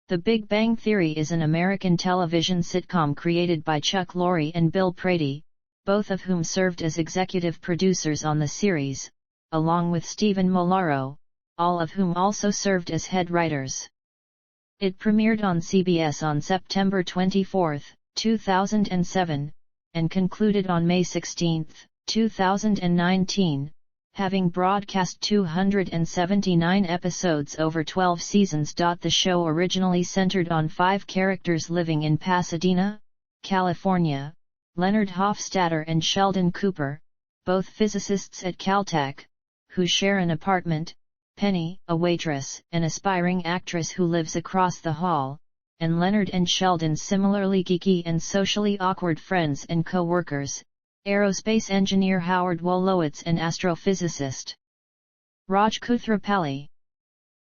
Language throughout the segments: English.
The Big Bang Theory is an American television sitcom created by Chuck Lorre and Bill Prady, both of whom served as executive producers on the series, along with Steven Molaro, all of whom also served as head writers. It premiered on CBS on September 24, 2007, and concluded on May 16, 2019, having broadcast 279 episodes over 12 seasons. The show originally centered on 5 characters living in Pasadena, California: Leonard Hofstadter and Sheldon Cooper, both physicists at Caltech, who share an apartment, Penny, a waitress, an aspiring actress who lives across the hall, and Leonard and Sheldon's similarly geeky and socially awkward friends and co-workers, aerospace engineer Howard Wolowitz and astrophysicist Raj Kuthrapalli.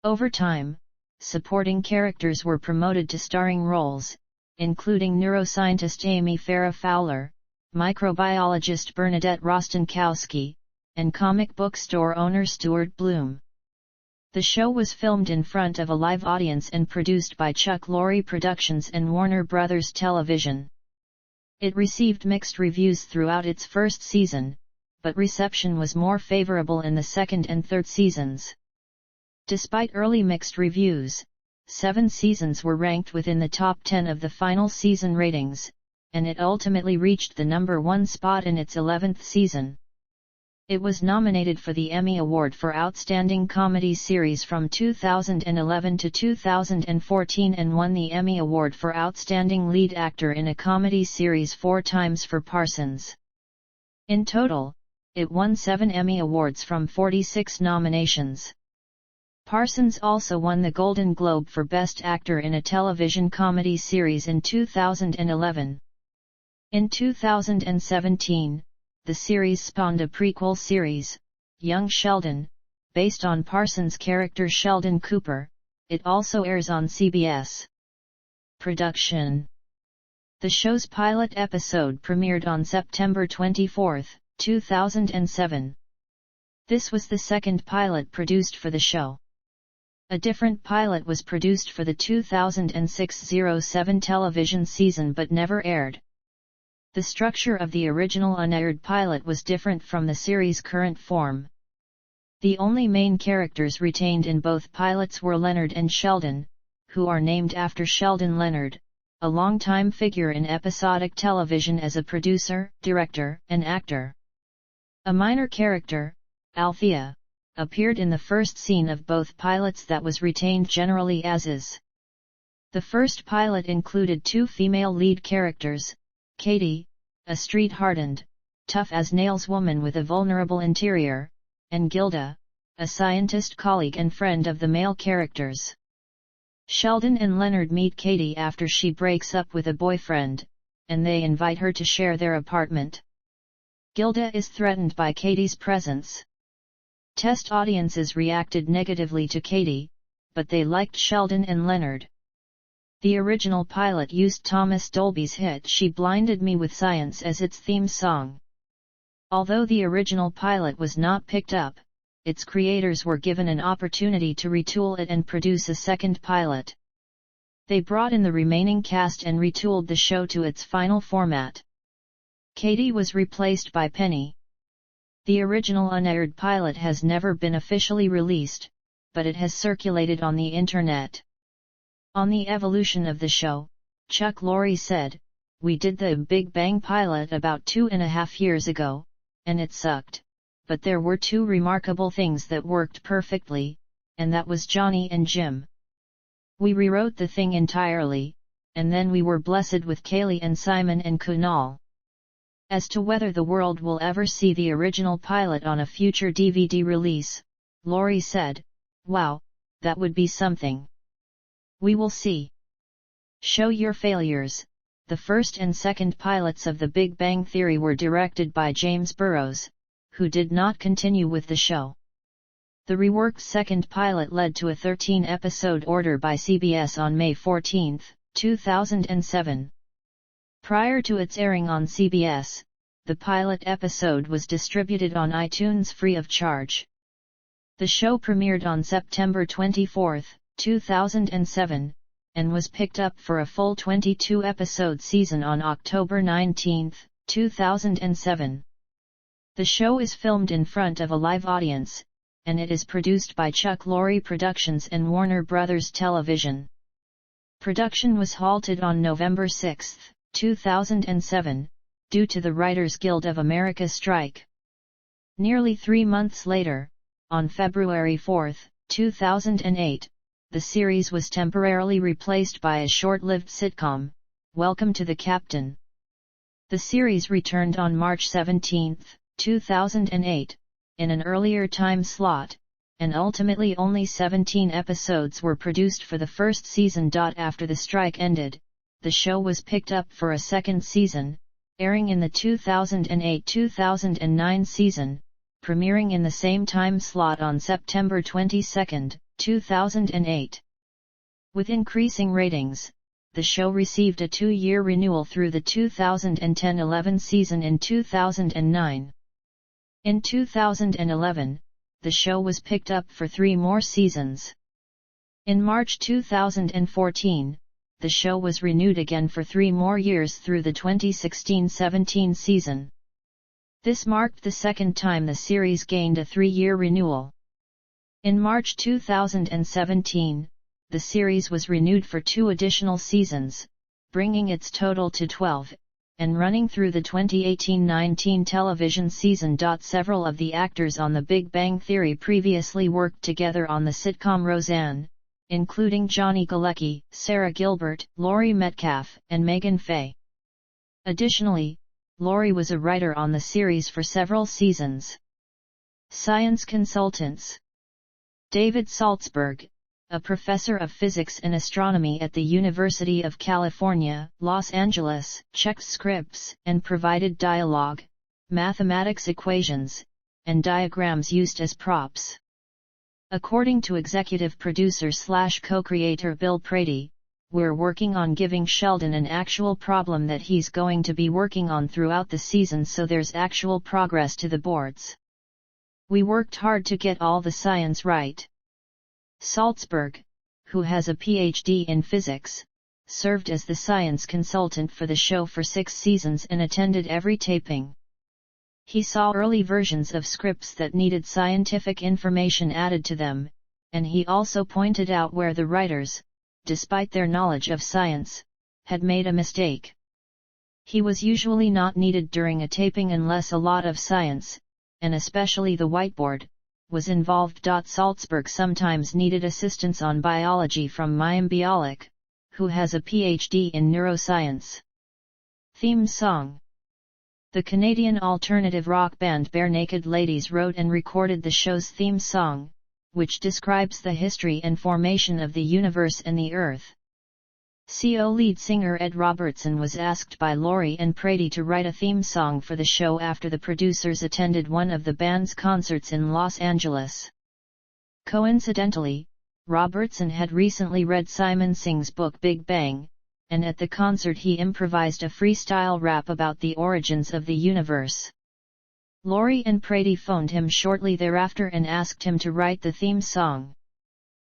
Over time, supporting characters were promoted to starring roles, including neuroscientist Amy Farrah Fowler, microbiologist Bernadette Rostenkowski, and comic book store owner Stuart Bloom. The show was filmed in front of a live audience and produced by Chuck Lorre Productions and Warner Brothers Television. It received mixed reviews throughout its first season, but reception was more favorable in the second and third seasons. Despite early mixed reviews, 7 seasons were ranked within the top 10 of the final season ratings, and it ultimately reached the number 1 spot in its 11th season. It was nominated for the Emmy Award for Outstanding Comedy Series from 2011 to 2014 and won the Emmy Award for Outstanding Lead Actor in a Comedy Series 4 times for Parsons. In total, it won 7 Emmy Awards from 46 nominations. Parsons also won the Golden Globe for Best Actor in a Television Comedy Series in 2011. In 2017, the series spawned a prequel series, Young Sheldon, based on Parsons' character Sheldon Cooper. It also airs on CBS. Production. The show's pilot episode premiered on September 24, 2007. This was the second pilot produced for the show. A different pilot was produced for the 2006-07 television season but never aired. The structure of the original unaired pilot was different from the series' current form. The only main characters retained in both pilots were Leonard and Sheldon, who are named after Sheldon Leonard, a longtime figure in episodic television as a producer, director, and actor. A minor character, Althea, appeared in the first scene of both pilots that was retained generally as is. The first pilot included 2 female lead characters, Katie, a street-hardened, tough-as-nails woman with a vulnerable interior, and Gilda, a scientist colleague and friend of the male characters. Sheldon and Leonard meet Katie after she breaks up with a boyfriend, and they invite her to share their apartment. Gilda is threatened by Katie's presence. Test audiences reacted negatively to Katie, but they liked Sheldon and Leonard. The original pilot used Thomas Dolby's hit "She Blinded Me with Science" as its theme song. Although the original pilot was not picked up, its creators were given an opportunity to retool it and produce a second pilot. They brought in the remaining cast and retooled the show to its final format. Katie was replaced by Penny. The original unaired pilot has never been officially released, but it has circulated on the internet. On the evolution of the show, Chuck Lorre said, "We did the Big Bang pilot about 2.5 years ago, and it sucked, but there were 2 remarkable things that worked perfectly, and that was Johnny and Jim. We rewrote the thing entirely, and then we were blessed with Kaylee and Simon and Kunal." As to whether the world will ever see the original pilot on a future DVD release, Lorre said, "Wow, that would be something. We will see." Show Your Failures. The first and second pilots of The Big Bang Theory were directed by James Burrows, who did not continue with the show. The reworked second pilot led to a 13-episode order by CBS on May 14, 2007. Prior to its airing on CBS, the pilot episode was distributed on iTunes free of charge. The show premiered on September 24, 2007, and was picked up for a full 22-episode season on October 19, 2007. The show is filmed in front of a live audience, and it is produced by Chuck Lorre Productions and Warner Brothers Television. Production was halted on November 6, 2007, due to the Writers Guild of America strike. Nearly 3 months later, on February 4, 2008, the series was temporarily replaced by a short-lived sitcom, Welcome to the Captain. The series returned on March 17, 2008, in an earlier time slot, and ultimately only 17 episodes were produced for the first season. After the strike ended, the show was picked up for a second season, airing in the 2008-2009 season, premiering in the same time slot on September 22, 2008. With increasing ratings, the show received a 2-year renewal through the 2010-11 season in 2009. In 2011, the show was picked up for 3 more seasons. In March 2014, the show was renewed again for 3 more years through the 2016-17 season. This marked the second time the series gained a 3-year renewal. In March 2017, the series was renewed for 2 additional seasons, bringing its total to 12, and running through the 2018-19 television season. Several of the actors on The Big Bang Theory previously worked together on the sitcom Roseanne, including Johnny Galecki, Sarah Gilbert, Laurie Metcalf, and Megan Faye. Additionally, Laurie was a writer on the series for several seasons. Science consultants. David Saltzberg, a professor of physics and astronomy at the University of California, Los Angeles, checked scripts and provided dialogue, mathematics equations, and diagrams used as props. According to executive producer/co-creator Bill Prady, "We're working on giving Sheldon an actual problem that he's going to be working on throughout the season, so there's actual progress to the boards. We worked hard to get all the science right." Saltzberg, who has a PhD in physics, served as the science consultant for the show for 6 seasons and attended every taping. He saw early versions of scripts that needed scientific information added to them, and he also pointed out where the writers, despite their knowledge of science, had made a mistake. He was usually not needed during a taping unless a lot of science, and especially the whiteboard, was involved. Saltzberg sometimes needed assistance on biology from Mayim Bialik, who has a PhD in neuroscience. Theme song. The Canadian alternative rock band Bare Naked Ladies wrote and recorded the show's theme song, which describes the history and formation of the universe and the Earth. CO lead singer Ed Robertson was asked by Lorre and Prady to write a theme song for the show after the producers attended one of the band's concerts in Los Angeles. Coincidentally, Robertson had recently read Simon Singh's book Big Bang, and at the concert he improvised a freestyle rap about the origins of the universe. Lorre and Prady phoned him shortly thereafter and asked him to write the theme song.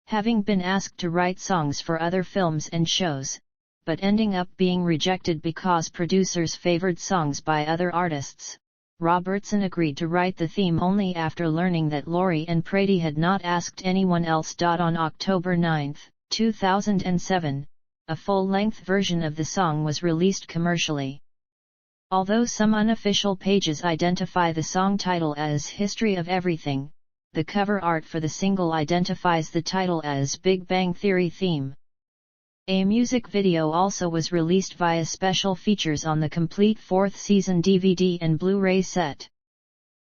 Having been asked to write songs for other films and shows, but ending up being rejected because producers favored songs by other artists, Robertson agreed to write the theme only after learning that Lorre and Prady had not asked anyone else. On October 9, 2007, a full-length version of the song was released commercially. Although some unofficial pages identify the song title as History of Everything, the cover art for the single identifies the title as Big Bang Theory Theme. A music video also was released via special features on the complete 4th season DVD and Blu-ray set.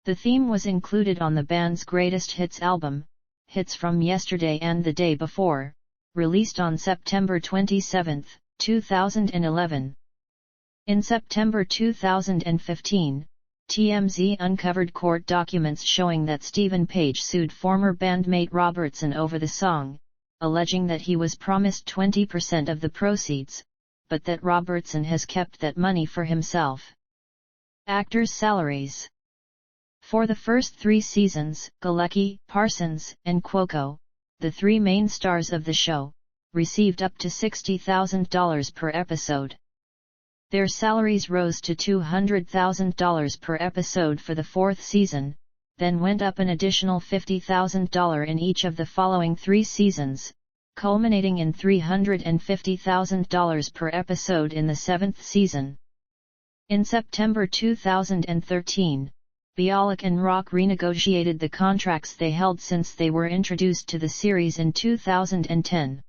The theme was included on the band's Greatest Hits album, Hits from Yesterday and the Day Before, released on September 27, 2011. In September 2015, TMZ uncovered court documents showing that Stephen Page sued former bandmate Robertson over the song, alleging that he was promised 20% of the proceeds, but that Robertson has kept that money for himself. Actors' salaries. For the first 3 seasons, Galecki, Parsons, and Cuoco, the 3 main stars of the show, received up to $60,000 per episode. Their salaries rose to $200,000 per episode for the fourth season, then went up an additional $50,000 in each of the following 3 seasons, culminating in $350,000 per episode in the 7th season. In September 2013, Bialik and Rock renegotiated the contracts they held since they were introduced to the series in 2010.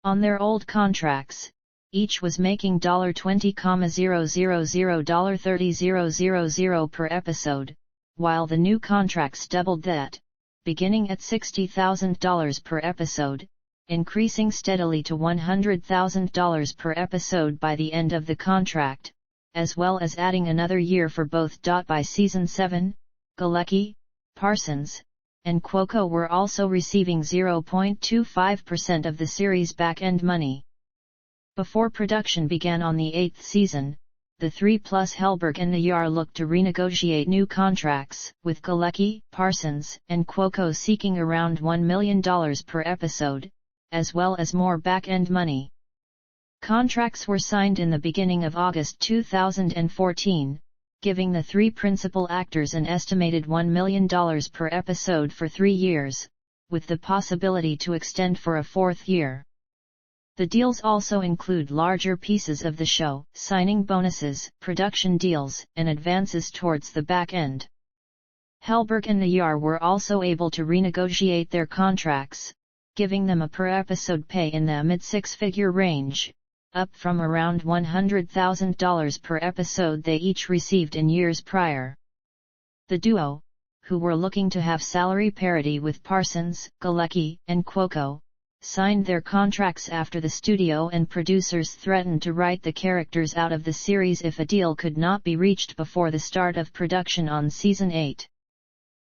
On their old contracts, each was making $20,000, $30,000 per episode, while the new contracts doubled that, beginning at $60,000 per episode, increasing steadily to $100,000 per episode by the end of the contract, as well as adding another year for both. By season 7, Galecki, Parsons, and Cuoco were also receiving 0.25% of the series' back-end money. Before production began on the 8th season, the three plus Helberg and Nayar looked to renegotiate new contracts, with Galecki, Parsons, and Cuoco seeking around $1 million per episode, as well as more back-end money. Contracts were signed in the beginning of August 2014, giving the three principal actors an estimated $1 million per episode for 3 years, with the possibility to extend for a 4th year. The deals also include larger pieces of the show, signing bonuses, production deals, and advances towards the back end. Helberg and Nayar were also able to renegotiate their contracts, giving them a per-episode pay in the mid-6-figure range, up from around $100,000 per episode they each received in years prior. The duo, who were looking to have salary parity with Parsons, Galecki, and Cuoco, signed their contracts after the studio and producers threatened to write the characters out of the series if a deal could not be reached before the start of production on Season 8.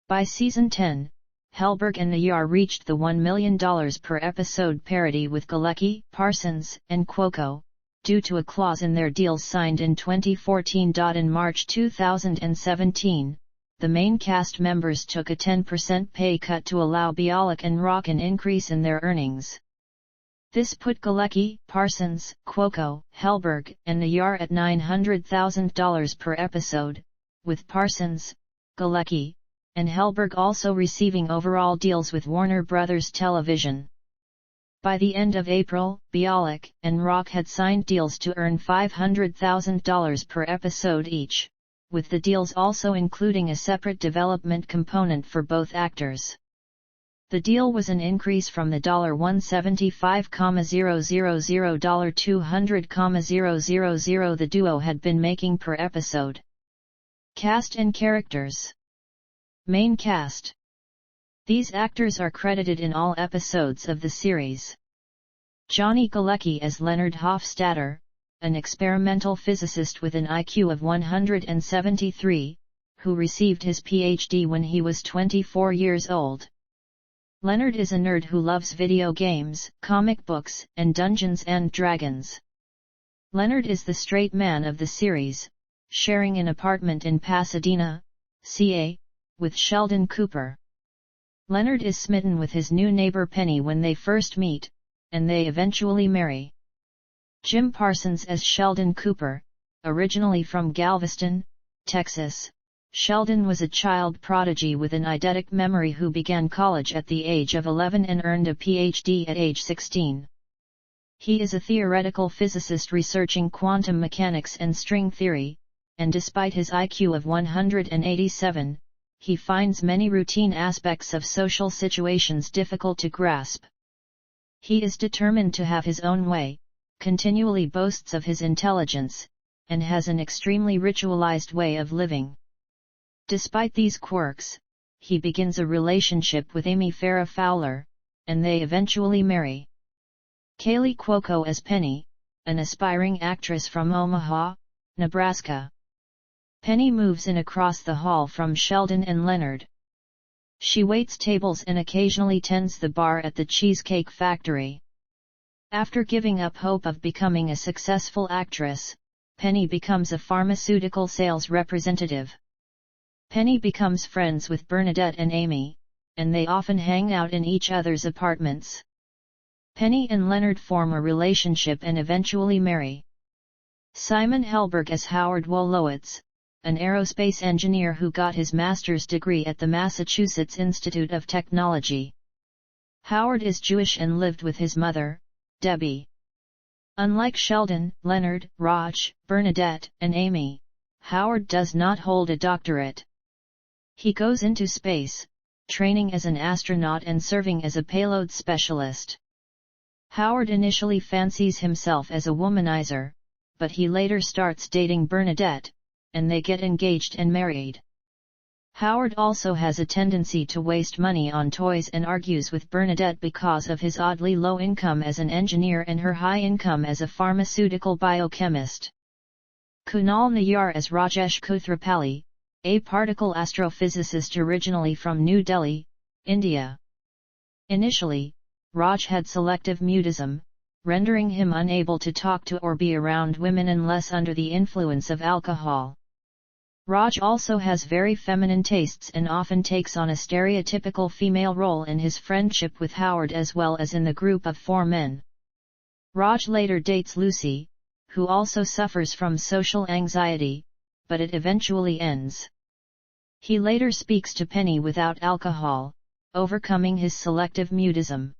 By Season 10, Helberg and Nayar reached the $1 million per episode parity with Galecki, Parsons, and Cuoco, due to a clause in their deals signed in 2014. In March 2017, the main cast members took a 10% pay cut to allow Bialik and Rock an increase in their earnings. This put Galecki, Parsons, Cuoco, Helberg, and Nayar at $900,000 per episode, with Parsons, Galecki, and Helberg also receiving overall deals with Warner Bros. Television. By the end of April, Bialik and Rock had signed deals to earn $500,000 per episode each, with the deals also including a separate development component for both actors. The deal was an increase from the $175,000 $200,000 the duo had been making per episode. Cast and characters. Main cast. These actors are credited in all episodes of the series. Johnny Galecki as Leonard Hofstadter, an experimental physicist with an IQ of 173, who received his PhD when he was 24 years old. Leonard is a nerd who loves video games, comic books, and Dungeons and Dragons. Leonard is the straight man of the series, sharing an apartment in Pasadena, CA, with Sheldon Cooper. Leonard is smitten with his new neighbor Penny when they first meet, and they eventually marry. Jim Parsons as Sheldon Cooper, originally from Galveston, Texas. Sheldon was a child prodigy with an eidetic memory who began college at the age of 11 and earned a PhD at age 16. He is a theoretical physicist researching quantum mechanics and string theory, and despite his IQ of 187, he finds many routine aspects of social situations difficult to grasp. He is determined to have his own way, continually boasts of his intelligence, and has an extremely ritualized way of living. Despite these quirks, he begins a relationship with Amy Farrah Fowler, and they eventually marry. Kaylee Cuoco as Penny, an aspiring actress from Omaha, Nebraska. Penny moves in across the hall from Sheldon and Leonard. She waits tables and occasionally tends the bar at the Cheesecake Factory. After giving up hope of becoming a successful actress, Penny becomes a pharmaceutical sales representative. Penny becomes friends with Bernadette and Amy, and they often hang out in each other's apartments. Penny and Leonard form a relationship and eventually marry. Simon Helberg as Howard Wolowitz, an aerospace engineer who got his master's degree at the Massachusetts Institute of Technology. Howard is Jewish and lived with his mother, Debbie. Unlike Sheldon, Leonard, Raj, Bernadette, and Amy, Howard does not hold a doctorate. He goes into space, training as an astronaut and serving as a payload specialist. Howard initially fancies himself as a womanizer, but he later starts dating Bernadette, and they get engaged and married. Howard also has a tendency to waste money on toys and argues with Bernadette because of his oddly low income as an engineer and her high income as a pharmaceutical biochemist. Kunal Nayyar as Rajesh Kothrapalli, a particle astrophysicist originally from New Delhi, India. Initially, Raj had selective mutism, rendering him unable to talk to or be around women unless under the influence of alcohol. Raj also has very feminine tastes and often takes on a stereotypical female role in his friendship with Howard as well as in the group of four men. Raj later dates Lucy, who also suffers from social anxiety, but it eventually ends. He later speaks to Penny without alcohol, overcoming his selective mutism.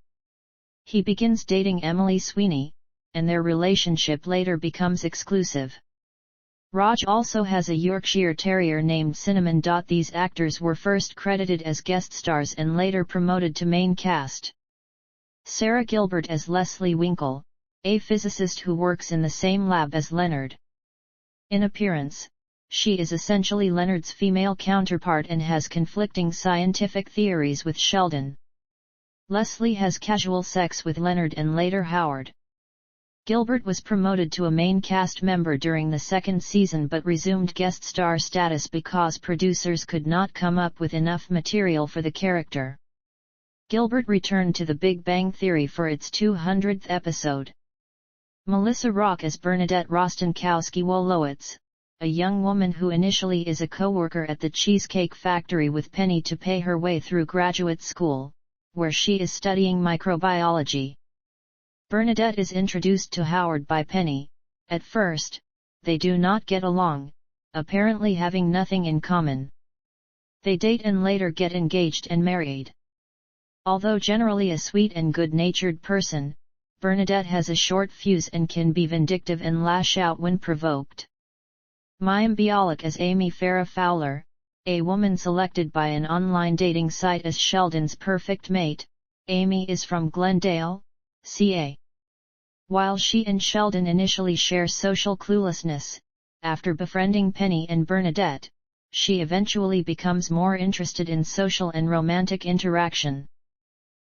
He begins dating Emily Sweeney, and their relationship later becomes exclusive. Raj also has a Yorkshire Terrier named Cinnamon. These actors were first credited as guest stars and later promoted to main cast. Sarah Gilbert as Leslie Winkle, a physicist who works in the same lab as Leonard. In appearance, she is essentially Leonard's female counterpart and has conflicting scientific theories with Sheldon. Leslie has casual sex with Leonard and later Howard. Gilbert was promoted to a main cast member during the second season but resumed guest star status because producers could not come up with enough material for the character. Gilbert returned to The Big Bang Theory for its 200th episode. Melissa Rock as Bernadette Rostenkowski-Wolowitz, a young woman who initially is a co-worker at the Cheesecake Factory with Penny to pay her way through graduate school, where she is studying microbiology. Bernadette is introduced to Howard by Penny. At first, they do not get along, apparently having nothing in common. They date and later get engaged and married. Although generally a sweet and good-natured person, Bernadette has a short fuse and can be vindictive and lash out when provoked. Mayim Bialik as Amy Farrah Fowler, a woman selected by an online dating site as Sheldon's perfect mate. Amy is from Glendale, CA. While she and Sheldon initially share social cluelessness, after befriending Penny and Bernadette, she eventually becomes more interested in social and romantic interaction.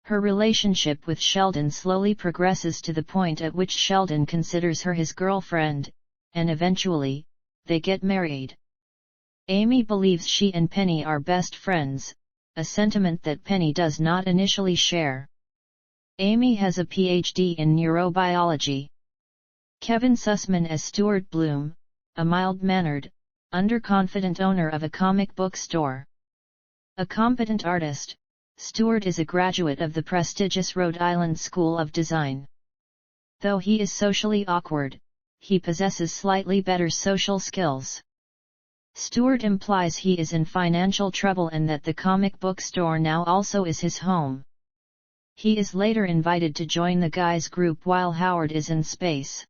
Her relationship with Sheldon slowly progresses to the point at which Sheldon considers her his girlfriend, and eventually, they get married. Amy believes she and Penny are best friends, a sentiment that Penny does not initially share. Amy has a PhD in neurobiology. Kevin Sussman as Stuart Bloom, a mild-mannered, underconfident owner of a comic book store. A competent artist, Stuart is a graduate of the prestigious Rhode Island School of Design. Though he is socially awkward, he possesses slightly better social skills. Stuart implies he is in financial trouble and that the comic book store now also is his home. He is later invited to join the guys group while Howard is in space.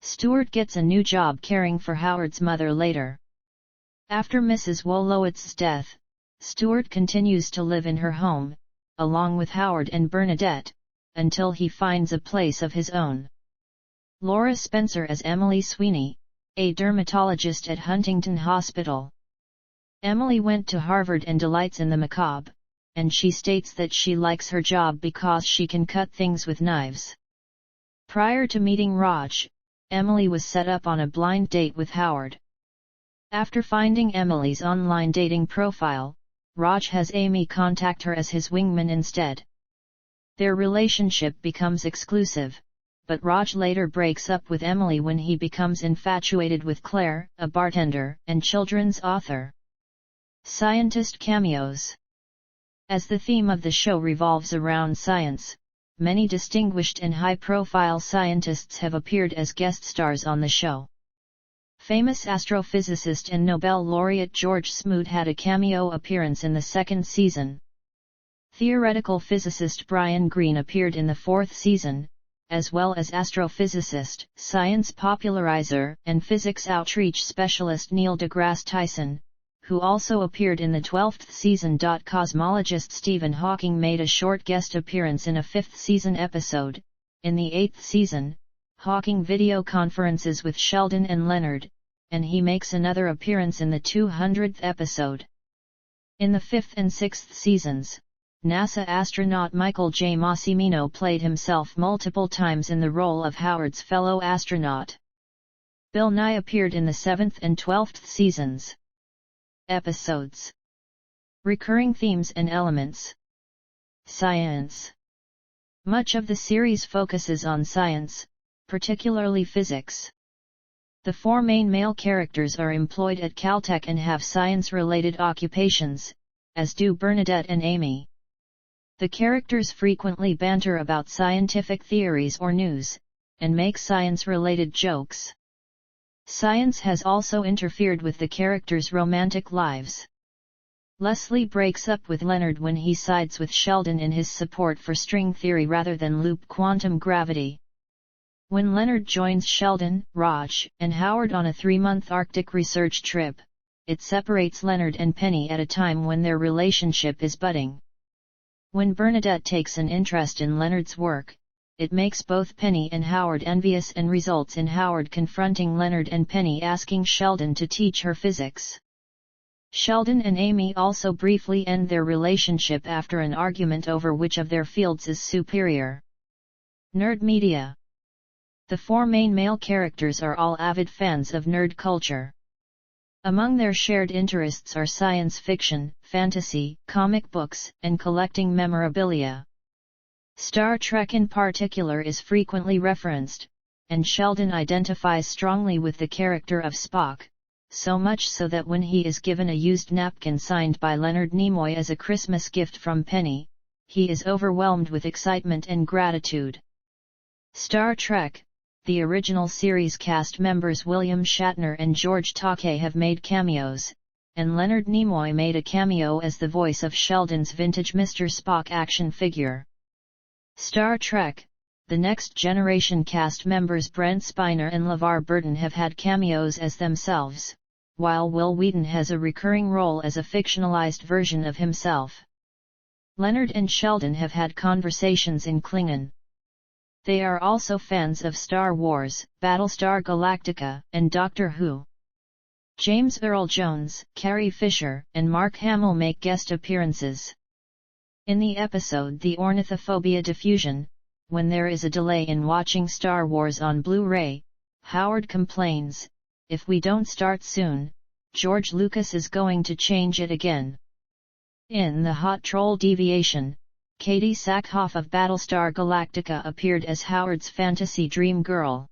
Stuart gets a new job caring for Howard's mother later. After Mrs. Wolowitz's death, Stuart continues to live in her home, along with Howard and Bernadette, until he finds a place of his own. Laura Spencer as Emily Sweeney, a dermatologist at Huntington Hospital. Emily went to Harvard and delights in the macabre, and she states that she likes her job because she can cut things with knives. Prior to meeting Raj, Emily was set up on a blind date with Howard. After finding Emily's online dating profile, Raj has Amy contact her as his wingman instead. Their relationship becomes exclusive, but Raj later breaks up with Emily when he becomes infatuated with Claire, a bartender and children's author. Scientist cameos. As the theme of the show revolves around science, many distinguished and high-profile scientists have appeared as guest stars on the show. Famous astrophysicist and Nobel laureate George Smoot had a cameo appearance in the second season. Theoretical physicist Brian Greene appeared in the fourth season, as well as astrophysicist, science popularizer, and physics outreach specialist Neil deGrasse Tyson, who also appeared in the 12th season. Cosmologist Stephen Hawking made a short guest appearance in a 5th season episode. In the 8th season, Hawking video conferences with Sheldon and Leonard, and he makes another appearance in the 200th episode. In the 5th and 6th seasons, NASA astronaut Michael J. Massimino played himself multiple times in the role of Howard's fellow astronaut. Bill Nye appeared in the 7th and 12th seasons. Episodes. Recurring themes and elements. Science. Much of the series focuses on science, particularly physics. The four main male characters are employed at Caltech and have science-related occupations, as do Bernadette and Amy. The characters frequently banter about scientific theories or news, and make science-related jokes. Science has also interfered with the characters' romantic lives. Leslie breaks up with Leonard when he sides with Sheldon in his support for string theory rather than loop quantum gravity. When Leonard joins Sheldon, Raj, and Howard on a 3-month Arctic research trip, it separates Leonard and Penny at a time when their relationship is budding. When Bernadette takes an interest in Leonard's work, it makes both Penny and Howard envious and results in Howard confronting Leonard and Penny asking Sheldon to teach her physics. Sheldon and Amy also briefly end their relationship after an argument over which of their fields is superior. Nerd media. The four main male characters are all avid fans of nerd culture. Among their shared interests are science fiction, fantasy, comic books, and collecting memorabilia. Star Trek in particular is frequently referenced, and Sheldon identifies strongly with the character of Spock, so much so that when he is given a used napkin signed by Leonard Nimoy as a Christmas gift from Penny, he is overwhelmed with excitement and gratitude. Star Trek, the original series cast members William Shatner and George Takei have made cameos, and Leonard Nimoy made a cameo as the voice of Sheldon's vintage Mr. Spock action figure. Star Trek, the Next Generation cast members Brent Spiner and LeVar Burton have had cameos as themselves, while Will Wheaton has a recurring role as a fictionalized version of himself. Leonard and Sheldon have had conversations in Klingon. They are also fans of Star Wars, Battlestar Galactica, and Doctor Who. James Earl Jones, Carrie Fisher, and Mark Hamill make guest appearances. In the episode The Ornithophobia Diffusion, when there is a delay in watching Star Wars on Blu-ray, Howard complains, "If we don't start soon, George Lucas is going to change it again." In The Hot Troll Deviation, Katie Sackhoff of Battlestar Galactica appeared as Howard's fantasy dream girl.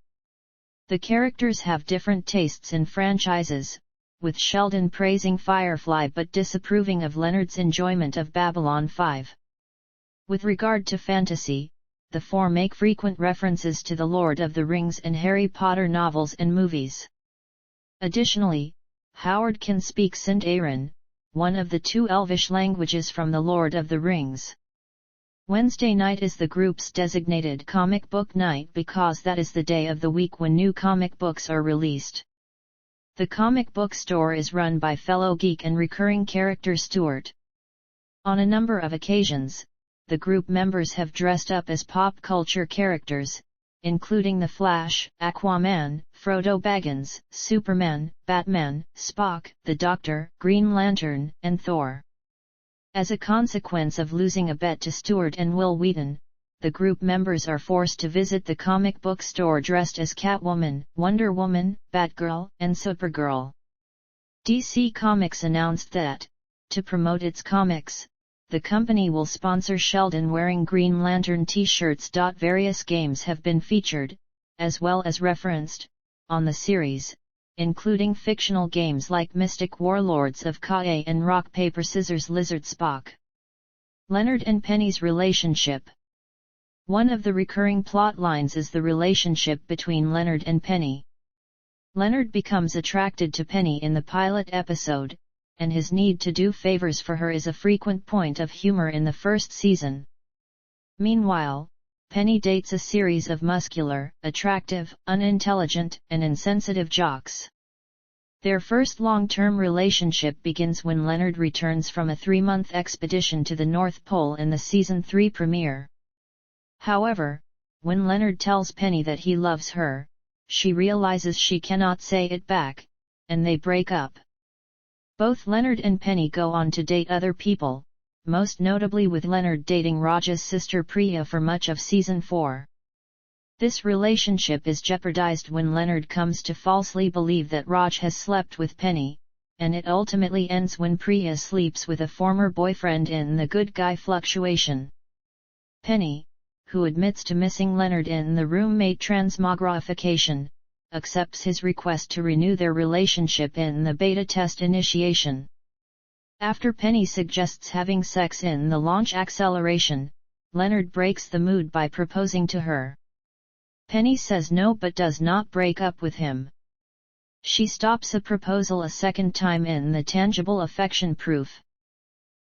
The characters have different tastes in franchises, with Sheldon praising Firefly but disapproving of Leonard's enjoyment of Babylon 5. With regard to fantasy, the four make frequent references to The Lord of the Rings and Harry Potter novels and movies. Additionally, Howard can speak Sindarin, one of the two Elvish languages from The Lord of the Rings. Wednesday night is the group's designated comic book night because that is the day of the week when new comic books are released. The comic book store is run by fellow geek and recurring character Stuart. On a number of occasions, the group members have dressed up as pop culture characters, including The Flash, Aquaman, Frodo Baggins, Superman, Batman, Spock, the Doctor, Green Lantern, and Thor. As a consequence of losing a bet to Stuart and Will Wheaton, the group members are forced to visit the comic book store dressed as Catwoman, Wonder Woman, Batgirl, and Supergirl. DC Comics announced that, to promote its comics, the company will sponsor Sheldon wearing Green Lantern t-shirts. Various games have been featured, as well as referenced, on the series, including fictional games like Mystic Warlords of Ka and Rock Paper Scissors Lizard Spock. Leonard and Penny's relationship. One of the recurring plot lines is the relationship between Leonard and Penny. Leonard becomes attracted to Penny in the pilot episode, and his need to do favors for her is a frequent point of humor in the first season. Meanwhile, Penny dates a series of muscular, attractive, unintelligent, and insensitive jocks. Their first long-term relationship begins when Leonard returns from a 3-month expedition to the North Pole in the Season 3 premiere. However, when Leonard tells Penny that he loves her, she realizes she cannot say it back, and they break up. Both Leonard and Penny go on to date other people, most notably with Leonard dating Raj's sister Priya for much of Season 4. This relationship is jeopardized when Leonard comes to falsely believe that Raj has slept with Penny, and it ultimately ends when Priya sleeps with a former boyfriend in the good guy fluctuation. Penny, who admits to missing Leonard in the roommate transmogrification, accepts his request to renew their relationship in the beta test initiation. After Penny suggests having sex in the launch acceleration, Leonard breaks the mood by proposing to her. Penny says no but does not break up with him. She stops a proposal a second time in the tangible affection proof.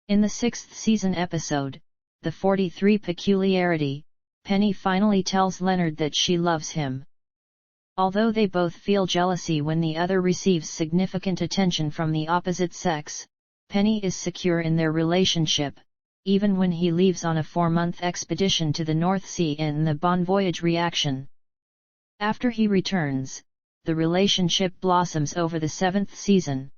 In the 6th season episode, The 43 Peculiarity, Penny finally tells Leonard that she loves him. Although they both feel jealousy when the other receives significant attention from the opposite sex, Penny is secure in their relationship, even when he leaves on a 4-month expedition to the North Sea in the Bon Voyage reaction. After he returns, the relationship blossoms over the 7th season.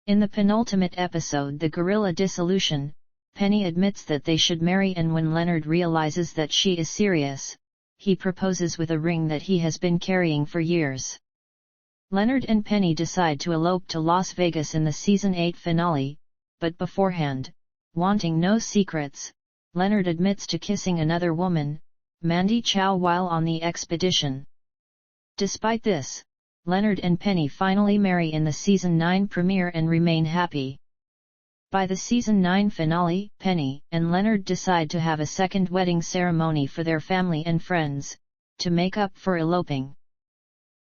In the penultimate episode, The Gorilla Dissolution, Penny admits that they should marry, and when Leonard realizes that she is serious, he proposes with a ring that he has been carrying for years. Leonard and Penny decide to elope to Las Vegas in the Season 8 finale, but beforehand, wanting no secrets, Leonard admits to kissing another woman, Mandy Chow, while on the expedition. Despite this, Leonard and Penny finally marry in the Season 9 premiere and remain happy. By the Season 9 finale, Penny and Leonard decide to have a second wedding ceremony for their family and friends, to make up for eloping.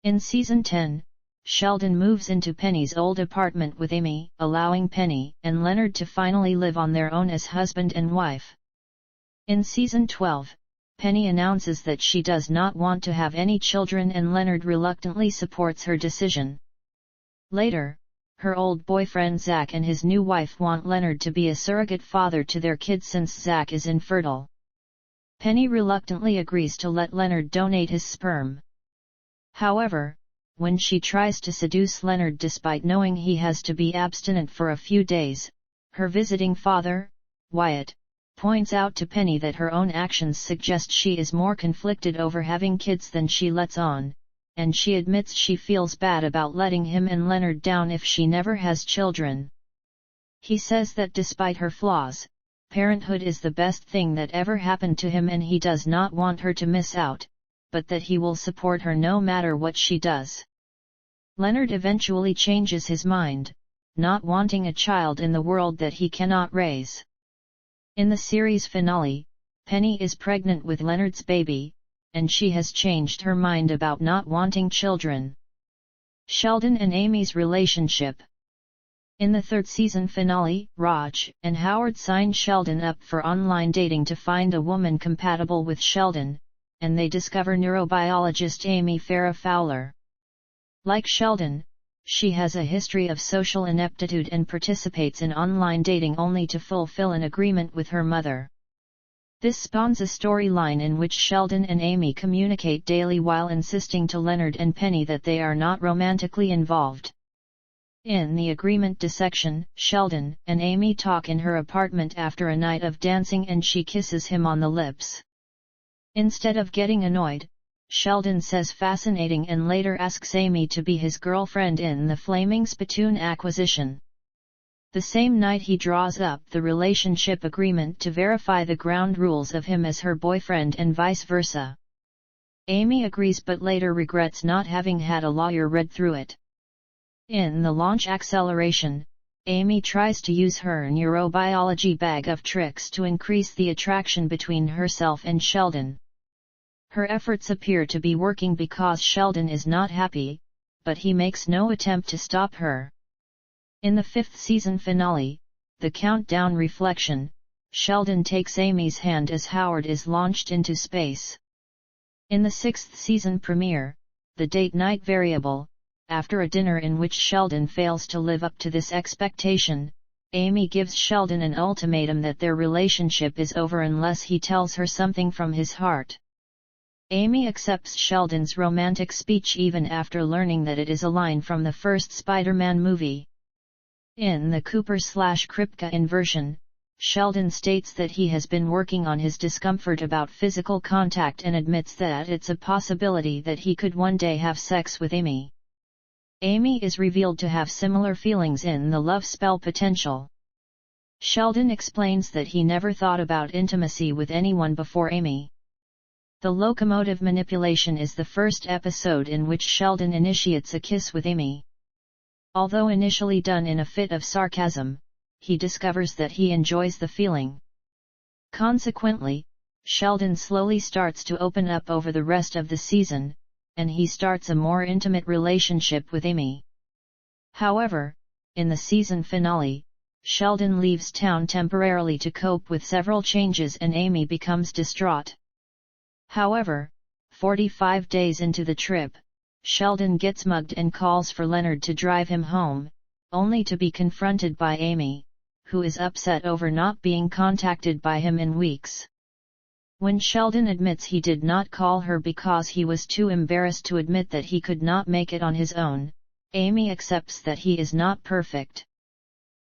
In Season 10, Sheldon moves into Penny's old apartment with Amy, allowing Penny and Leonard to finally live on their own as husband and wife. In Season 12, Penny announces that she does not want to have any children, and Leonard reluctantly supports her decision. Later, her old boyfriend Zach and his new wife want Leonard to be a surrogate father to their kid since Zach is infertile. Penny reluctantly agrees to let Leonard donate his sperm. However, when she tries to seduce Leonard despite knowing he has to be abstinent for a few days, her visiting father, Wyatt, points out to Penny that her own actions suggest she is more conflicted over having kids than she lets on, and she admits she feels bad about letting him and Leonard down if she never has children. He says that despite her flaws, parenthood is the best thing that ever happened to him, and he does not want her to miss out, but that he will support her no matter what she does. Leonard eventually changes his mind, not wanting a child in the world that he cannot raise. In the series finale, Penny is pregnant with Leonard's baby, and she has changed her mind about not wanting children. Sheldon and Amy's relationship. In the 3rd season finale, Raj and Howard sign Sheldon up for online dating to find a woman compatible with Sheldon, and they discover neurobiologist Amy Farrah Fowler. Like Sheldon, she has a history of social ineptitude and participates in online dating only to fulfill an agreement with her mother. This spawns a storyline in which Sheldon and Amy communicate daily while insisting to Leonard and Penny that they are not romantically involved. In the agreement dissection, Sheldon and Amy talk in her apartment after a night of dancing, and she kisses him on the lips. Instead of getting annoyed, Sheldon says fascinating and later asks Amy to be his girlfriend in the Flaming Spittoon acquisition. The same night he draws up the relationship agreement to verify the ground rules of him as her boyfriend and vice versa. Amy agrees but later regrets not having had a lawyer read through it. In the launch acceleration, Amy tries to use her neurobiology bag of tricks to increase the attraction between herself and Sheldon. Her efforts appear to be working because Sheldon is not happy, but he makes no attempt to stop her. In the 5th season finale, The Countdown Reflection, Sheldon takes Amy's hand as Howard is launched into space. In the 6th season premiere, The Date Night Variable, after a dinner in which Sheldon fails to live up to this expectation, Amy gives Sheldon an ultimatum that their relationship is over unless he tells her something from his heart. Amy accepts Sheldon's romantic speech even after learning that it is a line from the first Spider-Man movie. In the Cooper/Kripke inversion, Sheldon states that he has been working on his discomfort about physical contact and admits that it's a possibility that he could one day have sex with Amy. Amy is revealed to have similar feelings in The Love Spell Potential. Sheldon explains that he never thought about intimacy with anyone before Amy. The Locomotive Manipulation is the first episode in which Sheldon initiates a kiss with Amy. Although initially done in a fit of sarcasm, he discovers that he enjoys the feeling. Consequently, Sheldon slowly starts to open up over the rest of the season, and he starts a more intimate relationship with Amy. However, in the season finale, Sheldon leaves town temporarily to cope with several changes and Amy becomes distraught. However, 45 days into the trip, Sheldon gets mugged and calls for Leonard to drive him home, only to be confronted by Amy, who is upset over not being contacted by him in weeks. When Sheldon admits he did not call her because he was too embarrassed to admit that he could not make it on his own, Amy accepts that he is not perfect.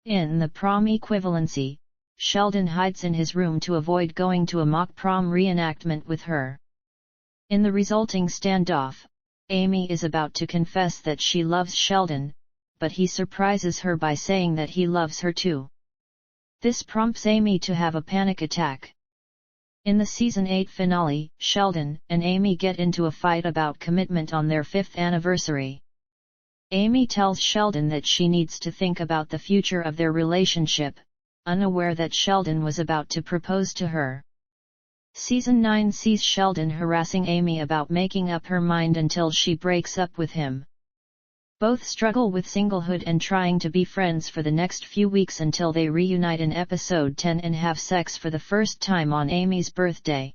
In the prom equivalency, Sheldon hides in his room to avoid going to a mock prom reenactment with her. In the resulting standoff, Amy is about to confess that she loves Sheldon, but he surprises her by saying that he loves her too. This prompts Amy to have a panic attack. In the season 8 finale, Sheldon and Amy get into a fight about commitment on their 5th anniversary. Amy tells Sheldon that she needs to think about the future of their relationship, unaware that Sheldon was about to propose to her. Season 9 sees Sheldon harassing Amy about making up her mind until she breaks up with him. Both struggle with singlehood and trying to be friends for the next few weeks until they reunite in episode 10 and have sex for the first time on Amy's birthday.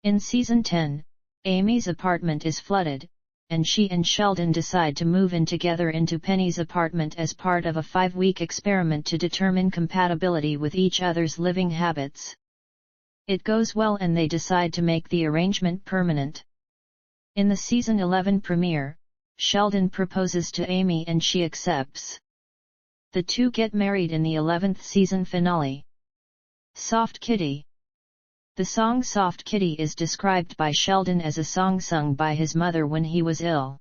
In season 10, Amy's apartment is flooded, and she and Sheldon decide to move in together into Penny's apartment as part of a 5-week experiment to determine compatibility with each other's living habits. It goes well and they decide to make the arrangement permanent. In the season 11 premiere, Sheldon proposes to Amy and she accepts. The two get married in the 11th season finale. Soft Kitty. The song Soft Kitty is described by Sheldon as a song sung by his mother when he was ill.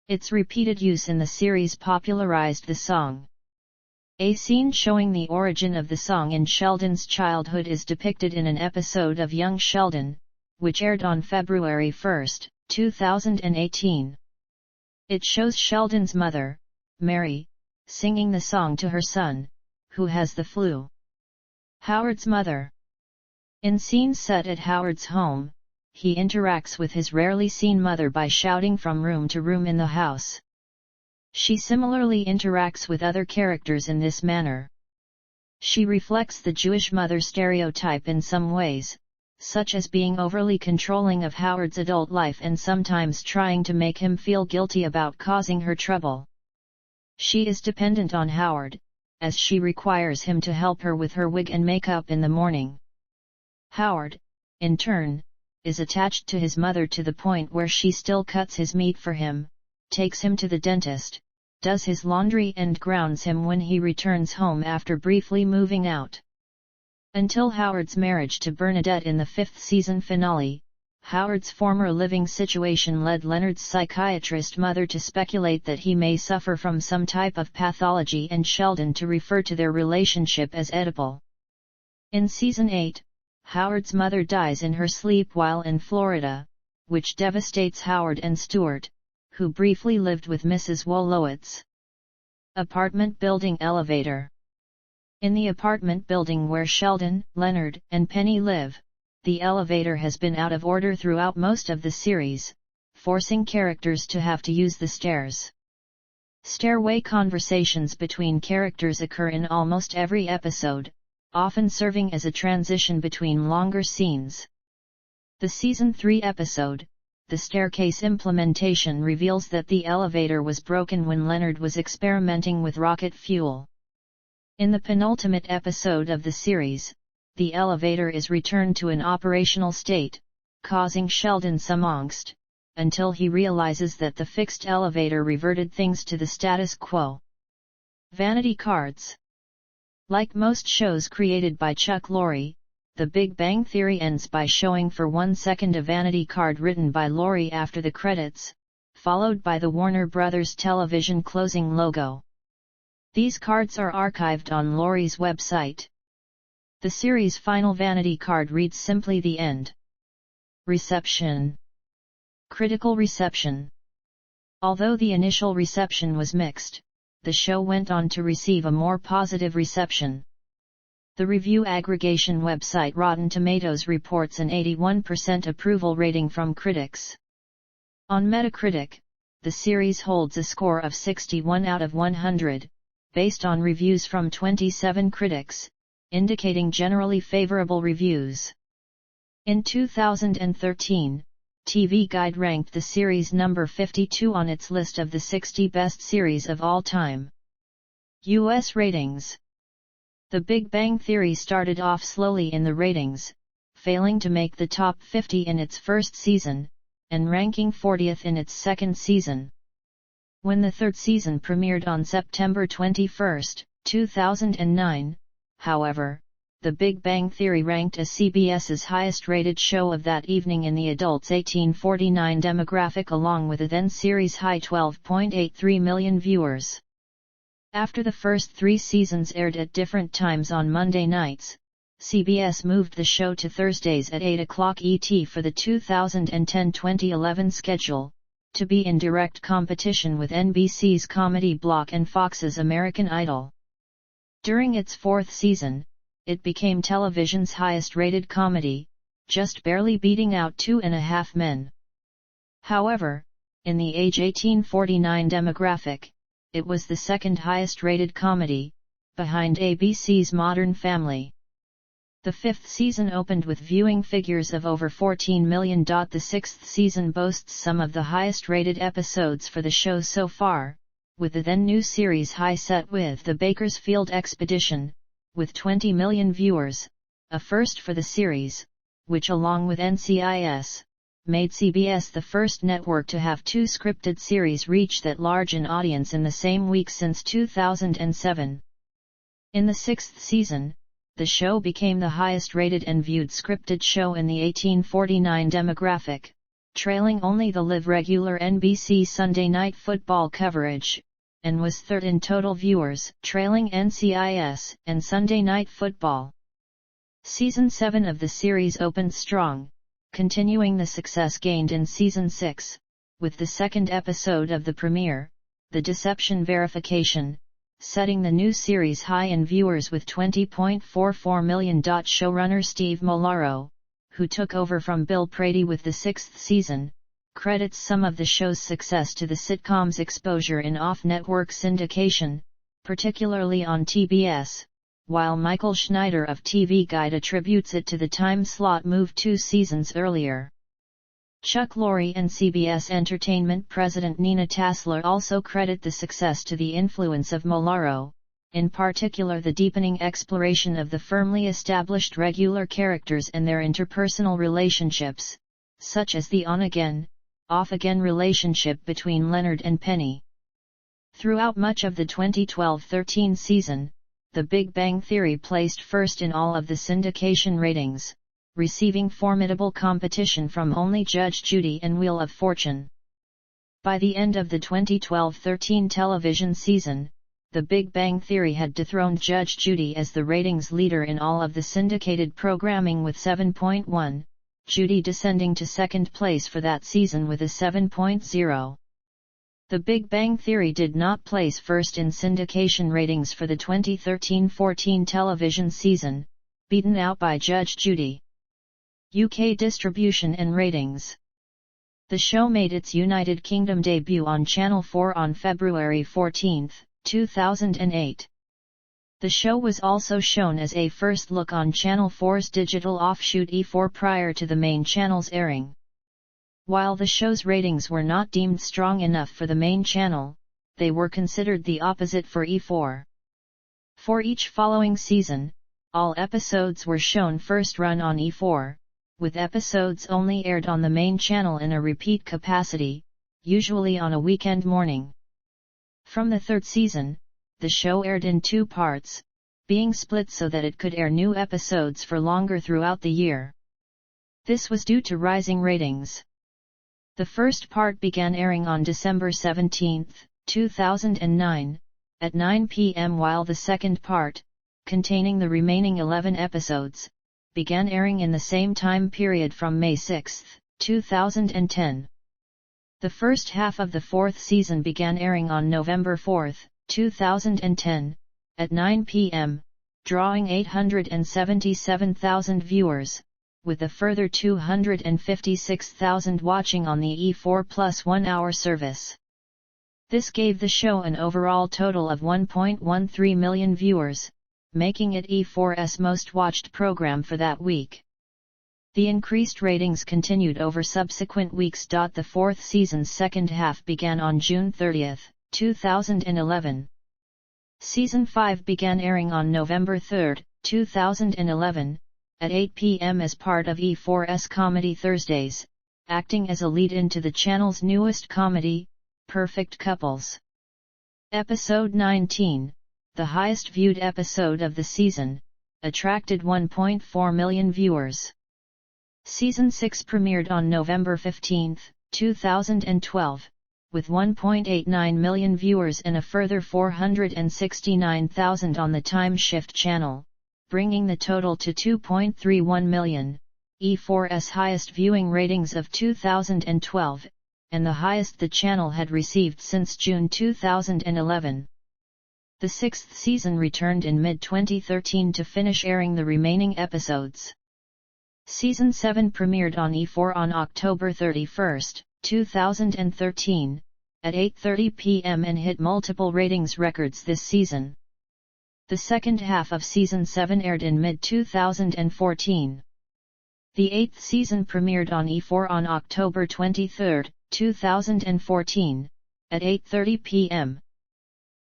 Its repeated use in the series popularized the song. A scene showing the origin of the song in Sheldon's childhood is depicted in an episode of Young Sheldon, which aired on February 1, 2018. It shows Sheldon's mother, Mary, singing the song to her son, who has the flu. Howard's mother. In scenes set at Howard's home, he interacts with his rarely seen mother by shouting from room to room in the house. She similarly interacts with other characters in this manner. She reflects the Jewish mother stereotype in some ways, such as being overly controlling of Howard's adult life and sometimes trying to make him feel guilty about causing her trouble. She is dependent on Howard, as she requires him to help her with her wig and makeup in the morning. Howard, in turn, is attached to his mother to the point where she still cuts his meat for him, takes him to the dentist, does his laundry and grounds him when he returns home after briefly moving out. Until Howard's marriage to Bernadette in the 5th season finale, Howard's former living situation led Leonard's psychiatrist mother to speculate that he may suffer from some type of pathology and Sheldon to refer to their relationship as Oedipal. In season 8, Howard's mother dies in her sleep while in Florida, which devastates Howard and Stuart, who briefly lived with Mrs. Wolowitz. Apartment building elevator. In the apartment building where Sheldon, Leonard, and Penny live, the elevator has been out of order throughout most of the series, forcing characters to have to use the stairs. Stairway conversations between characters occur in almost every episode, often serving as a transition between longer scenes. The Season 3 episode, The Staircase Implementation, reveals that the elevator was broken when Leonard was experimenting with rocket fuel. In the penultimate episode of the series, the elevator is returned to an operational state, causing Sheldon some angst, until he realizes that the fixed elevator reverted things to the status quo. Vanity cards. Like most shows created by Chuck Lorre, The Big Bang Theory ends by showing for 1 second a vanity card written by Lorre after the credits, followed by the Warner Bros. Television closing logo. These cards are archived on Lorre's website. The series' final vanity card reads simply "The End." Reception. Critical reception. Although the initial reception was mixed, the show went on to receive a more positive reception. The review aggregation website Rotten Tomatoes reports an 81% approval rating from critics. On Metacritic, the series holds a score of 61 out of 100, based on reviews from 27 critics, indicating generally favorable reviews. In 2013, TV Guide ranked the series number 52 on its list of the 60 best series of all time. U.S. ratings. The Big Bang Theory started off slowly in the ratings, failing to make the top 50 in its first season, and ranking 40th in its second season. When the third season premiered on September 21, 2009, however, The Big Bang Theory ranked as CBS's highest-rated show of that evening in the adults 18-49 demographic, along with a then-series high 12.83 million viewers. After the first 3 seasons aired at different times on Monday nights, CBS moved the show to Thursdays at 8 o'clock ET for the 2010-2011 schedule, to be in direct competition with NBC's comedy block and Fox's American Idol. During its 4th season, it became television's highest-rated comedy, just barely beating out 2.5 Men. However, in the age 18-49 demographic, it was the second highest-rated comedy, behind ABC's Modern Family. The 5th season opened with viewing figures of over 14 million. The 6th season boasts some of the highest-rated episodes for the show so far, with the then-new series high set with The Bakersfield Expedition, with 20 million viewers, a first for the series, which along with NCIS, made CBS the first network to have 2 scripted series reach that large an audience in the same week since 2007. In the 6th season, the show became the highest-rated and viewed scripted show in the 18-49 demographic, trailing only the live regular NBC Sunday Night Football coverage, and was third in total viewers, trailing NCIS and Sunday Night Football. Season 7 of the series opened strong, continuing the success gained in Season 6, with the second episode of the premiere, The Deception Verification, setting the new series high in viewers with 20.44 million. Showrunner Steve Molaro, who took over from Bill Prady with the 6th season, credits some of the show's success to the sitcom's exposure in off-network syndication, particularly on TBS, while Michael Schneider of TV Guide attributes it to the time slot move 2 seasons earlier. Chuck Lorre and CBS Entertainment president Nina Tassler also credit the success to the influence of Molaro, in particular the deepening exploration of the firmly established regular characters and their interpersonal relationships, such as the on-again, off-again relationship between Leonard and Penny. Throughout much of the 2012-13 season, The Big Bang Theory placed first in all of the syndication ratings, receiving formidable competition from only Judge Judy and Wheel of Fortune. By the end of the 2012-13 television season, The Big Bang Theory had dethroned Judge Judy as the ratings leader in all of the syndicated programming with 7.1, Judy descending to second place for that season with a 7.0. The Big Bang Theory did not place first in syndication ratings for the 2013-14 television season, beaten out by Judge Judy. UK distribution and ratings. The show made its United Kingdom debut on Channel 4 on February 14, 2008. The show was also shown as a first look on Channel 4's digital offshoot E4 prior to the main channel's airing. While the show's ratings were not deemed strong enough for the main channel, they were considered the opposite for E4. For each following season, all episodes were shown first run on E4, with episodes only aired on the main channel in a repeat capacity, usually on a weekend morning. From the third season, the show aired in two parts, being split so that it could air new episodes for longer throughout the year. This was due to rising ratings. The first part began airing on December 17, 2009, at 9 p.m. while the second part, containing the remaining 11 episodes, began airing in the same time period from May 6, 2010. The first half of the fourth season began airing on November 4, 2010, at 9 p.m., drawing 877,000 viewers, with a further 256,000 watching on the E4 Plus 1-hour service. This gave the show an overall total of 1.13 million viewers, making it E4's most watched program for that week. The increased ratings continued over subsequent weeks. The fourth season's second half began on June 30, 2011. Season 5 began airing on November 3, 2011, at 8 p.m. as part of E4's Comedy Thursdays, acting as a lead-in to the channel's newest comedy, Perfect Couples. Episode 19, the highest viewed episode of the season, attracted 1.4 million viewers. Season 6 premiered on November 15, 2012, with 1.89 million viewers and a further 469,000 on the Time Shift channel, bringing the total to 2.31 million, E4's highest viewing ratings of 2012, and the highest the channel had received since June 2011. The sixth season returned in mid-2013 to finish airing the remaining episodes. Season 7 premiered on E4 on October 31, 2013, at 8:30 p.m. and hit multiple ratings records this season. The second half of Season 7 aired in mid-2014. The eighth season premiered on E4 on October 23, 2014, at 8:30 p.m.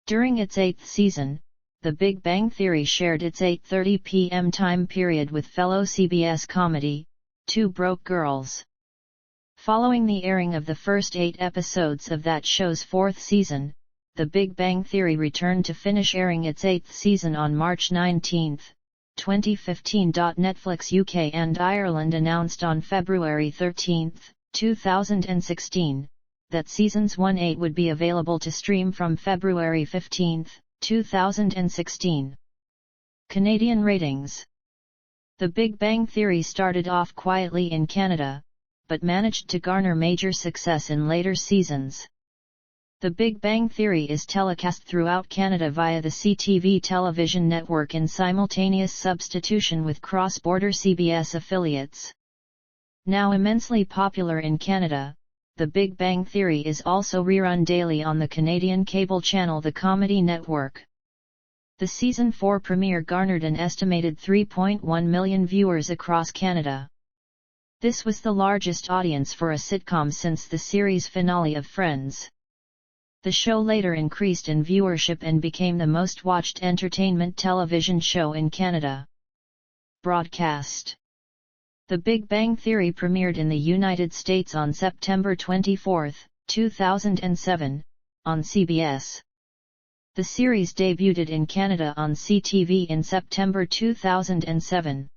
During its eighth season, The Big Bang Theory shared its 8:30 p.m. time period with fellow CBS comedy, Two Broke Girls. Following the airing of the first 8 episodes of that show's fourth season, The Big Bang Theory returned to finish airing its 8th season on March 19, 2015. Netflix UK and Ireland announced on February 13, 2016, that Seasons 1-8 would be available to stream from February 15, 2016. Canadian ratings. The Big Bang Theory started off quietly in Canada, but managed to garner major success in later seasons. The Big Bang Theory is telecast throughout Canada via the CTV television network in simultaneous substitution with cross-border CBS affiliates. Now immensely popular in Canada, The Big Bang Theory is also rerun daily on the Canadian cable channel The Comedy Network. The Season 4 premiere garnered an estimated 3.1 million viewers across Canada. This was the largest audience for a sitcom since the series finale of Friends. The show later increased in viewership and became the most watched entertainment television show in Canada. Broadcast. The Big Bang Theory premiered in the United States on September 24, 2007, on CBS. The series debuted in Canada on CTV in September 2007.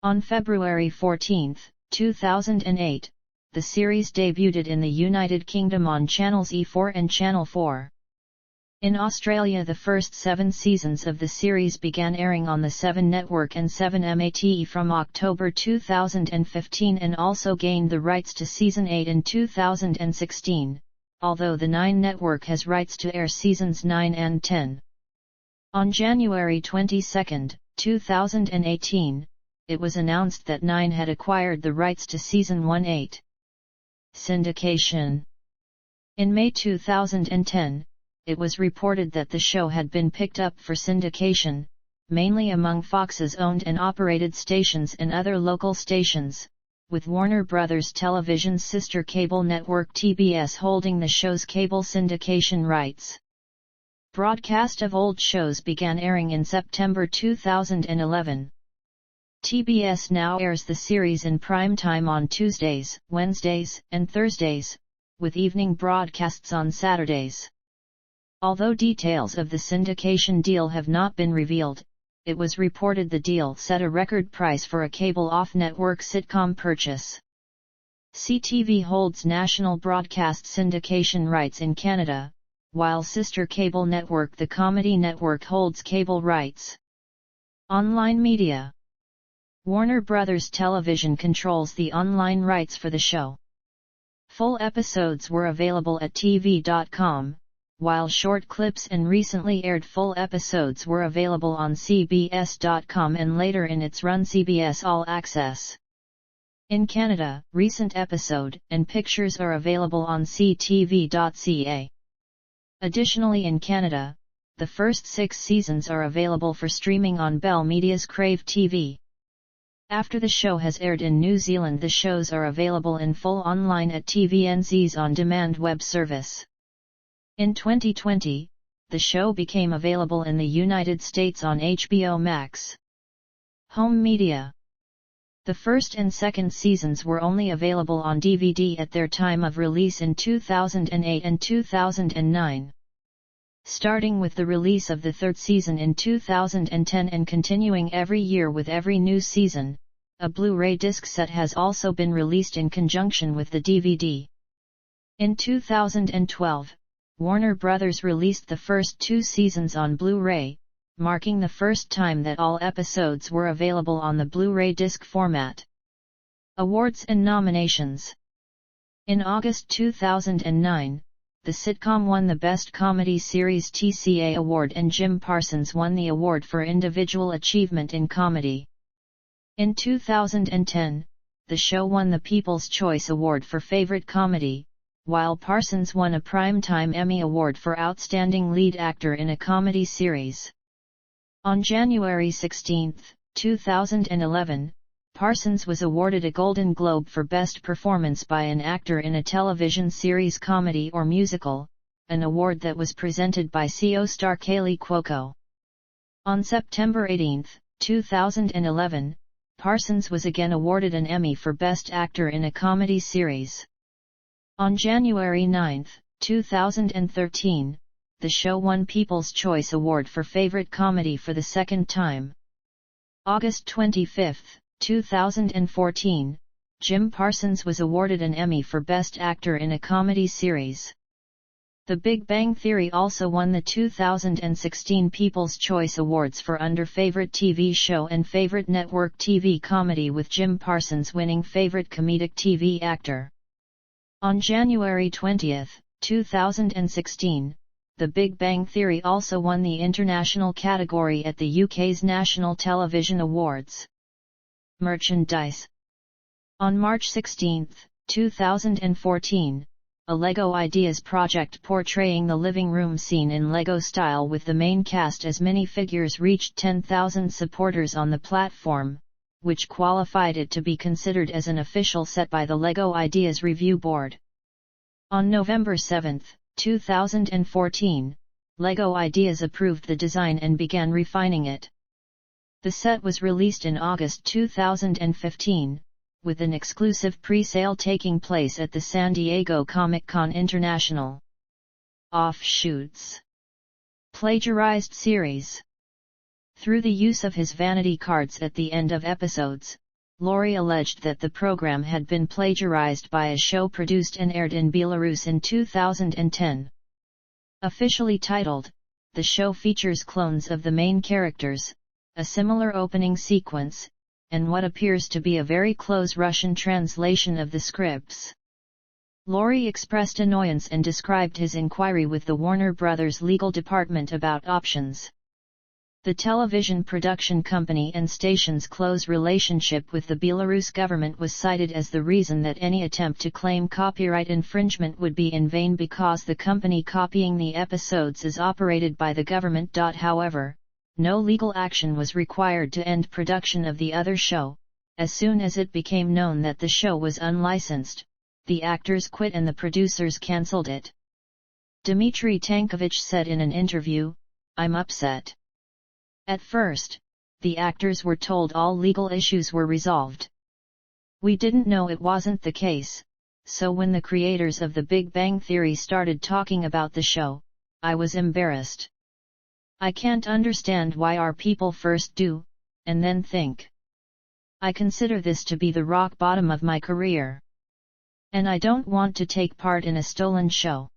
On February 14, 2008, the series debuted in the United Kingdom on channels E4 and Channel 4. In Australia, the first 7 seasons of the series began airing on the 7 Network and 7MAT from October 2015 and also gained the rights to Season 8 in 2016, although the 9 network has rights to air seasons 9 and 10. On January 22, 2018, it was announced that 9 had acquired the rights to season 1/8. Syndication. In May 2010, it was reported that the show had been picked up for syndication, mainly among Fox's owned and operated stations and other local stations, with Warner Bros. Television's sister cable network TBS holding the show's cable syndication rights. Broadcast of old shows began airing in September 2011. TBS now airs the series in prime time on Tuesdays, Wednesdays, and Thursdays, with evening broadcasts on Saturdays. Although details of the syndication deal have not been revealed, it was reported the deal set a record price for a cable off-network sitcom purchase. CTV holds national broadcast syndication rights in Canada, while sister cable network the Comedy Network holds cable rights. Online media. Warner Bros. Television controls the online rights for the show. Full episodes were available at TV.com, while short clips and recently aired full episodes were available on CBS.com and later in its run CBS All Access. In Canada, recent episode and pictures are available on ctv.ca. Additionally in Canada, the first 6 seasons are available for streaming on Bell Media's Crave TV. After the show has aired in New Zealand, the shows are available in full online at TVNZ's on-demand web service. In 2020, the show became available in the United States on HBO Max. Home media. The first and second seasons were only available on DVD at their time of release in 2008 and 2009. Starting with the release of the third season in 2010 and continuing every year with every new season, a Blu-ray disc set has also been released in conjunction with the DVD. In 2012, Warner Bros. Released the first 2 seasons on Blu-ray, marking the first time that all episodes were available on the Blu-ray disc format. Awards and nominations. In August 2009, the sitcom won the Best Comedy Series TCA Award and Jim Parsons won the award for Individual Achievement in Comedy. In 2010, the show won the People's Choice Award for Favorite Comedy, while Parsons won a Primetime Emmy Award for Outstanding Lead Actor in a Comedy Series. On January 16, 2011, Parsons was awarded a Golden Globe for Best Performance by an Actor in a Television Series Comedy or Musical, an award that was presented by CO star Kaley Cuoco. On September 18, 2011, Parsons was again awarded an Emmy for Best Actor in a Comedy Series. On January 9, 2013, the show won People's Choice Award for Favorite Comedy for the second time. August 25, 2014, Jim Parsons was awarded an Emmy for Best Actor in a Comedy Series. The Big Bang Theory also won the 2016 People's Choice Awards for Under Favorite TV Show and Favorite Network TV Comedy, with Jim Parsons winning Favorite Comedic TV Actor. On January 20, 2016, The Big Bang Theory also won the international category at the UK's National Television Awards. Merchandise. On March 16, 2014, a LEGO Ideas project portraying the living room scene in LEGO style with the main cast as minifigures reached 10,000 supporters on the platform, which qualified it to be considered as an official set by the LEGO Ideas Review Board. On November 7, 2014, LEGO Ideas approved the design and began refining it. The set was released in August 2015, with an exclusive pre-sale taking place at the San Diego Comic-Con International. Offshoots. Plagiarized series. Through the use of his vanity cards at the end of episodes, Lorre alleged that the program had been plagiarized by a show produced and aired in Belarus in 2010. Officially titled, the show features clones of the main characters, a similar opening sequence, and what appears to be a very close Russian translation of the scripts. Lorre expressed annoyance and described his inquiry with the Warner Brothers legal department about options. The television production company and station's close relationship with the Belarus government was cited as the reason that any attempt to claim copyright infringement would be in vain because the company copying the episodes is operated by the government. However, no legal action was required to end production of the other show. As soon as it became known that the show was unlicensed, the actors quit and the producers cancelled it. Dmitry Tankovich said in an interview, "I'm upset. At first, the actors were told all legal issues were resolved. We didn't know it wasn't the case, so when the creators of The Big Bang Theory started talking about the show, I was embarrassed. I can't understand why our people first do, and then think. I consider this to be the rock bottom of my career. And I don't want to take part in a stolen show."